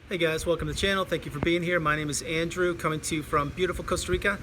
Hey guys, welcome to the channel. Thank you for being here. My name is Andrew, coming to you from beautiful Costa Rica.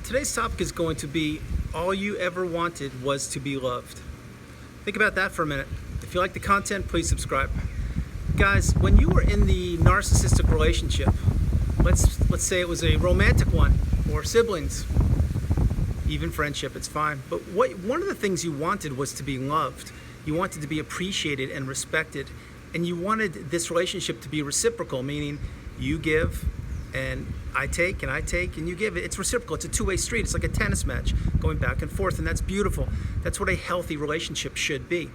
Today's topic is going to be all you ever wanted was to be loved. Think about that for a minute. If you like the content, please subscribe. Guys, when you were in the narcissistic relationship, let's say it was a romantic one or siblings, even friendship, it's fine. But one of the things you wanted was to be loved. You wanted to be appreciated and respected. And you wanted this relationship to be reciprocal, meaning you give and I take and you give. It's reciprocal. It's a two-way street. It's like a tennis match going back and forth, and that's beautiful. That's what a healthy relationship should be.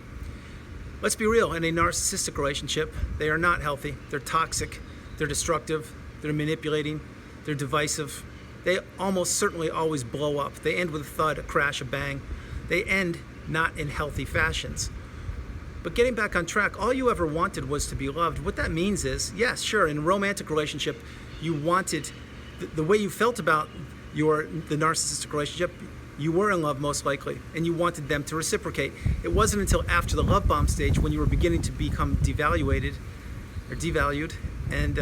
Let's be real. In a narcissistic relationship, they are not healthy. They're toxic. They're destructive. They're manipulating. They're divisive. They almost certainly always blow up. They end with a thud, a crash, a bang. They end not in healthy fashions. But getting back on track, all you ever wanted was to be loved. What that means is, yes, sure, in a romantic relationship, you wanted, the way you felt about the narcissistic relationship, you were in love most likely, and you wanted them to reciprocate. It wasn't until after the love bomb stage when you were beginning to become devalued, and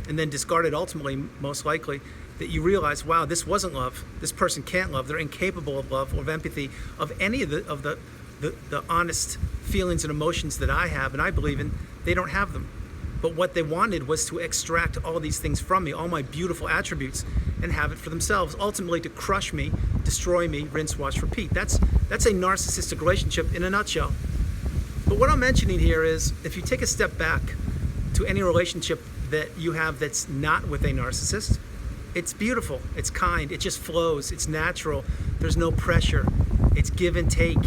then discarded ultimately, most likely, that you realize, wow, this wasn't love. This person can't love. They're incapable of love or of empathy, of any of the honest feelings and emotions that I have and I believe in. They don't have them. But what they wanted was to extract all these things from me, all my beautiful attributes, and have it for themselves, ultimately to crush me, destroy me, rinse, wash, repeat. That's a narcissistic relationship in a nutshell. But what I'm mentioning here is, if you take a step back to any relationship that you have that's not with a narcissist, it's beautiful, it's kind, it just flows, it's natural, there's no pressure, it's give and take.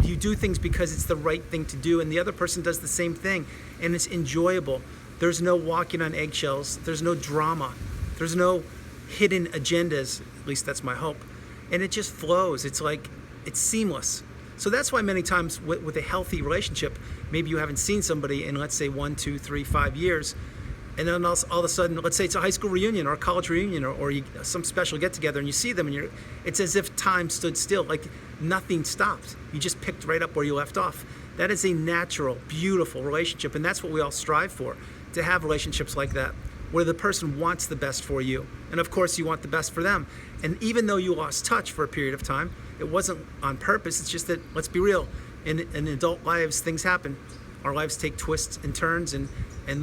You do things because it's the right thing to do, and the other person does the same thing, and it's enjoyable. There's no walking on eggshells. There's no drama. There's no hidden agendas. At least that's my hope. And it just flows. It's seamless. So that's why many times with a healthy relationship, maybe you haven't seen somebody in, let's say, 1, 2, 3, 5 years, and then all of a sudden, let's say it's a high school reunion or a college reunion or some special get-together, and you see them, and it's as if time stood still, like nothing stopped. You just picked right up where you left off. That is a natural, beautiful relationship, and that's what we all strive for, to have relationships like that, where the person wants the best for you, and of course you want the best for them. And even though you lost touch for a period of time, it wasn't on purpose. It's just that, let's be real, in adult lives, things happen. Our lives take twists and turns, and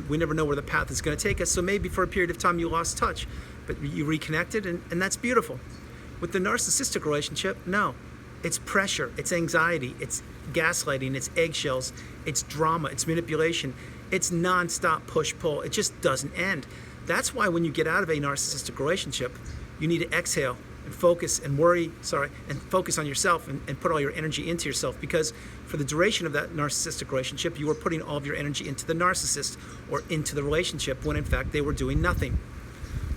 we never know where the path is going to take us. So maybe for a period of time you lost touch, but you reconnected, and that's beautiful. With the narcissistic relationship, no. It's pressure, it's anxiety, it's gaslighting, it's eggshells, it's drama, it's manipulation, it's nonstop push-pull. It just doesn't end. That's why when you get out of a narcissistic relationship, you need to exhale and focus and focus on yourself and put all your energy into yourself, because for the duration of that narcissistic relationship, you were putting all of your energy into the narcissist or into the relationship when in fact they were doing nothing.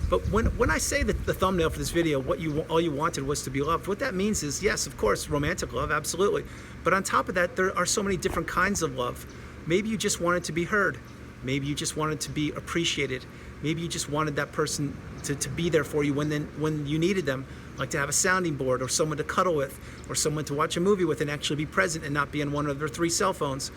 But when I say that the thumbnail for this video, all you wanted was to be loved, what that means is, yes, of course, romantic love, absolutely. But on top of that, there are so many different kinds of love. Maybe you just wanted to be heard. Maybe you just wanted to be appreciated. Maybe you just wanted that person to be there for you when you needed them, like to have a sounding board or someone to cuddle with or someone to watch a movie with and actually be present and not be on one of their 3 cell phones.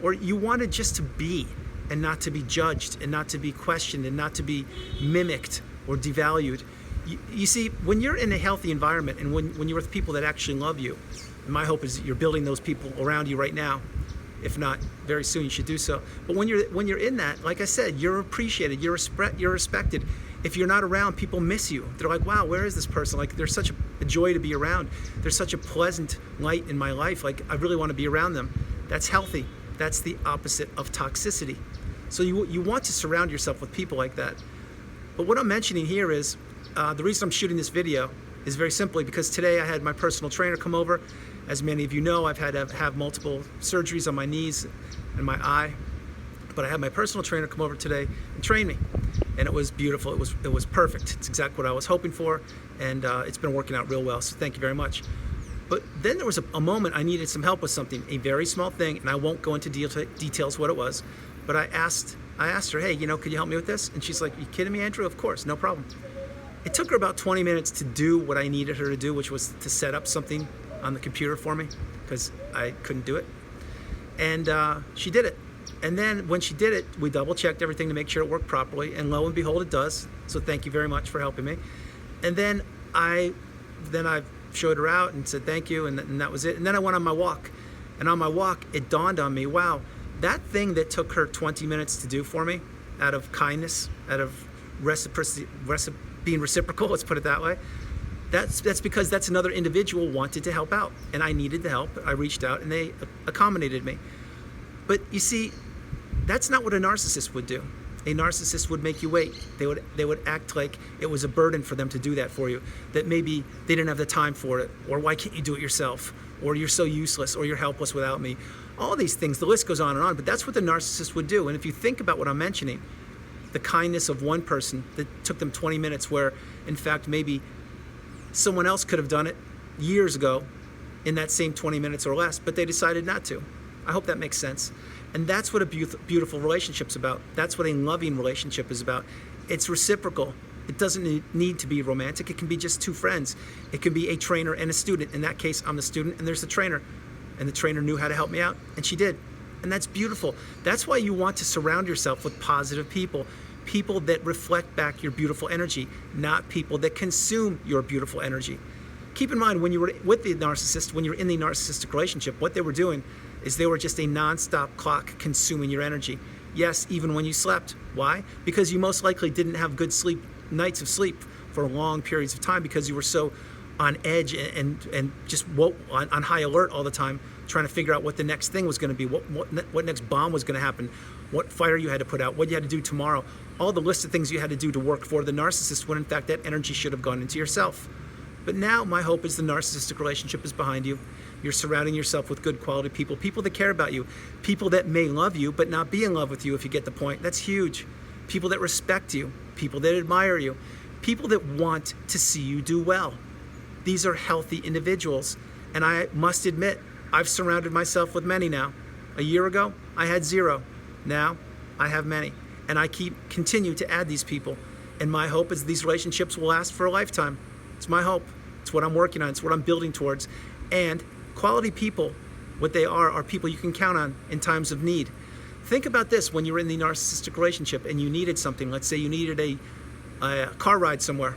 Or you wanted just to be and not to be judged and not to be questioned and not to be mimicked or devalued. You see, when you're in a healthy environment and when you're with people that actually love you, and my hope is you're building those people around you right now. If not, very soon you should do so. But when you're in that, like I said, you're appreciated, you're respected. If you're not around, people miss you. They're like, wow, where is this person? Like, they're such a joy to be around. They're such a pleasant light in my life. Like, I really want to be around them. That's healthy. That's the opposite of toxicity. So you want to surround yourself with people like that. But what I'm mentioning here is, the reason I'm shooting this video is very simply because today I had my personal trainer come over. As many of you know, I've had to have multiple surgeries on my knees and my eye. But I had my personal trainer come over today and train me. And it was beautiful. It was perfect. It's exactly what I was hoping for. And it's been working out real well. So thank you very much. But then there was a moment I needed some help with something, a very small thing. And I won't go into details what it was. But I asked her, hey, could you help me with this? And she's like, are you kidding me, Andrew? Of course, no problem. It took her about 20 minutes to do what I needed her to do, which was to set up something on the computer for me, because I couldn't do it. And she did it. And then when she did it, we double checked everything to make sure it worked properly, and lo and behold, it does. So thank you very much for helping me. And then I showed her out and said thank you, and that was it. And then I went on my walk. And on my walk, it dawned on me, wow, that thing that took her 20 minutes to do for me, out of kindness, out of reciprocity, being reciprocal, let's put it that way, that's because that's another individual wanted to help out, and I needed the help. I reached out, and they accommodated me. But you see, that's not what a narcissist would do. A narcissist would make you wait. They would act like it was a burden for them to do that for you, that maybe they didn't have the time for it, or why can't you do it yourself, or you're so useless, or you're helpless without me. All these things, the list goes on and on, but that's what the narcissist would do. And if you think about what I'm mentioning, the kindness of one person that took them 20 minutes where, in fact, maybe someone else could have done it years ago in that same 20 minutes or less, but they decided not to. I hope that makes sense. And that's what a beautiful relationship's about. That's what a loving relationship is about. It's reciprocal. It doesn't need to be romantic. It can be just two friends. It can be a trainer and a student. In that case, I'm the student and there's the trainer. And the trainer knew how to help me out, and she did. And that's beautiful. That's why you want to surround yourself with positive people. People that reflect back your beautiful energy, not people that consume your beautiful energy. Keep in mind, when you were with the narcissist, when you're in the narcissistic relationship, what they were doing is they were just a non-stop clock consuming your energy. Yes, even when you slept. Why? Because you most likely didn't have good nights of sleep for long periods of time, because you were so on edge and just on high alert all the time, trying to figure out what the next thing was going to be, what next bomb was going to happen, what fire you had to put out, what you had to do tomorrow, all the list of things you had to do to work for the narcissist, when in fact that energy should have gone into yourself. But now my hope is the narcissistic relationship is behind you. You're surrounding yourself with good quality people, people that care about you, people that may love you but not be in love with you, if you get the point. That's huge. People that respect you, people that admire you, people that want to see you do well. These are healthy individuals. And I must admit, I've surrounded myself with many now. A year ago, I had 0. Now, I have many. And I continue to add these people. And my hope is these relationships will last for a lifetime. It's my hope. It's what I'm working on. It's what I'm building towards. And quality people, what they are people you can count on in times of need. Think about this: when you're in the narcissistic relationship and you needed something, let's say you needed a car ride somewhere.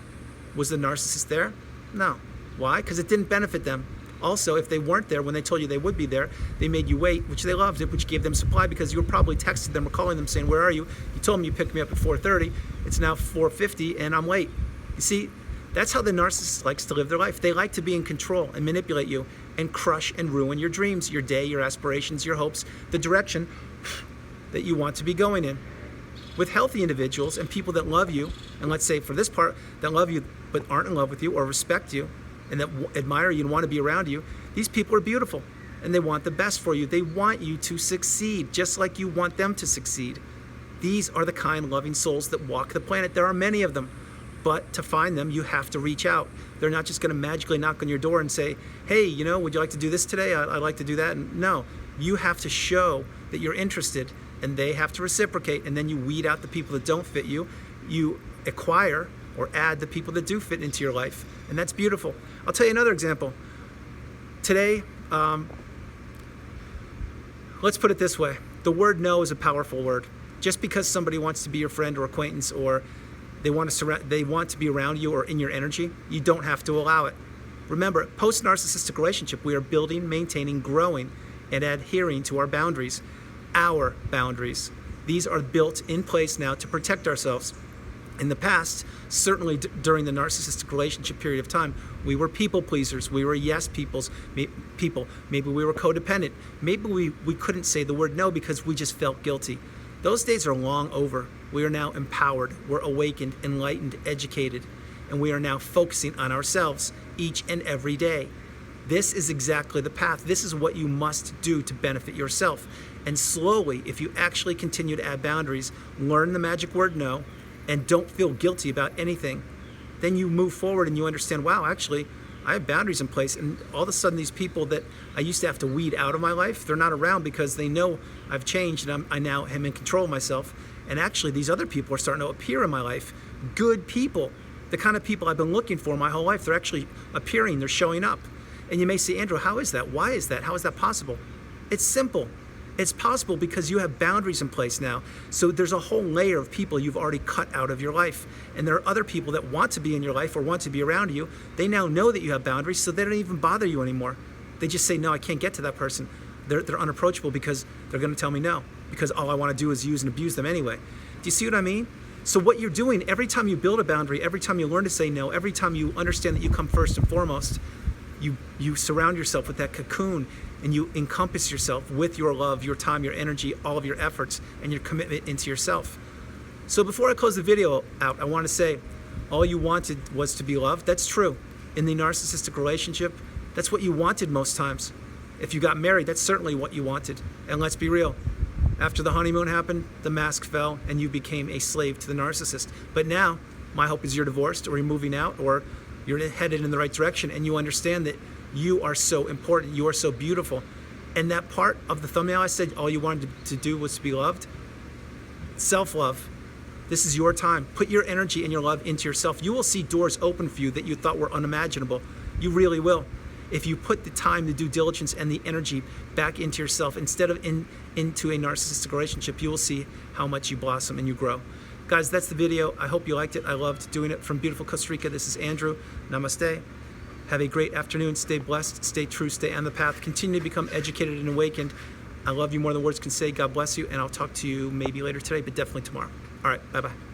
Was the narcissist there? No. Why? Because it didn't benefit them. Also, if they weren't there when they told you they would be there, they made you wait, which they loved it, which gave them supply, because you were probably texting them or calling them saying, where are you? You told them you picked me up at 4:30. It's now 4:50 and I'm late. You see, that's how the narcissist likes to live their life. They like to be in control and manipulate you and crush and ruin your dreams, your day, your aspirations, your hopes, the direction that you want to be going in. With healthy individuals and people that love you, and let's say for this part, that love you but aren't in love with you or respect you, and that admire you and want to be around you, these people are beautiful and they want the best for you. They want you to succeed just like you want them to succeed. These are the kind, loving souls that walk the planet. There are many of them, but to find them, you have to reach out. They're not just going to magically knock on your door and say, hey, would you like to do this today? I'd like to do that. And no, you have to show that you're interested, and they have to reciprocate, and then you weed out the people that don't fit you. You acquire or add the people that do fit into your life, and that's beautiful. I'll tell you another example. Today, let's put it this way. The word no is a powerful word. Just because somebody wants to be your friend or acquaintance, or they want to be around you or in your energy, you don't have to allow it. Remember, post-narcissistic relationship, we are building, maintaining, growing, and adhering to our boundaries. Our boundaries. These are built in place now to protect ourselves. In the past, certainly during the narcissistic relationship period of time, we were people pleasers. We were yes people. Maybe we were codependent. Maybe we couldn't say the word no because we just felt guilty. Those days are long over. We are now empowered. We're awakened, enlightened, educated, and we are now focusing on ourselves each and every day. This is exactly the path. This is what you must do to benefit yourself. And slowly, if you actually continue to add boundaries, learn the magic word no, and don't feel guilty about anything, then you move forward and you understand, wow, actually, I have boundaries in place. And all of a sudden, these people that I used to have to weed out of my life, they're not around because they know I've changed and I now am in control of myself. And actually, these other people are starting to appear in my life. Good people, the kind of people I've been looking for my whole life, they're actually appearing, they're showing up. And you may say, Andrew, how is that? Why is that? How is that possible? It's simple. It's possible because you have boundaries in place now. So there's a whole layer of people you've already cut out of your life. And there are other people that want to be in your life or want to be around you. They now know that you have boundaries, so they don't even bother you anymore. They just say, no, I can't get to that person. They're unapproachable because they're going to tell me no, because all I want to do is use and abuse them anyway. Do you see what I mean? So what you're doing, every time you build a boundary, every time you learn to say no, every time you understand that you come first and foremost, you surround yourself with that cocoon, and you encompass yourself with your love, your time, your energy, all of your efforts, and your commitment into yourself. So before I close the video out, I want to say, all you wanted was to be loved. That's true. In the narcissistic relationship, that's what you wanted most times. If you got married, that's certainly what you wanted. And let's be real, after the honeymoon happened, the mask fell, and you became a slave to the narcissist. But now, my hope is you're divorced, or you're moving out, or you're headed in the right direction, and you understand that you are so important, you are so beautiful. And that part of the thumbnail I said all you wanted to do was to be loved. Self-love. This is your time. Put your energy and your love into yourself. You will see doors open for you that you thought were unimaginable. You really will. If you put the time, the due diligence, and the energy back into yourself instead of into a narcissistic relationship, you will see how much you blossom and you grow. Guys, that's the video. I hope you liked it. I loved doing it from beautiful Costa Rica. This is Andrew. Namaste. Have a great afternoon. Stay blessed, stay true, stay on the path. Continue to become educated and awakened. I love you more than words can say. God bless you, and I'll talk to you maybe later today, but definitely tomorrow. All right, bye-bye.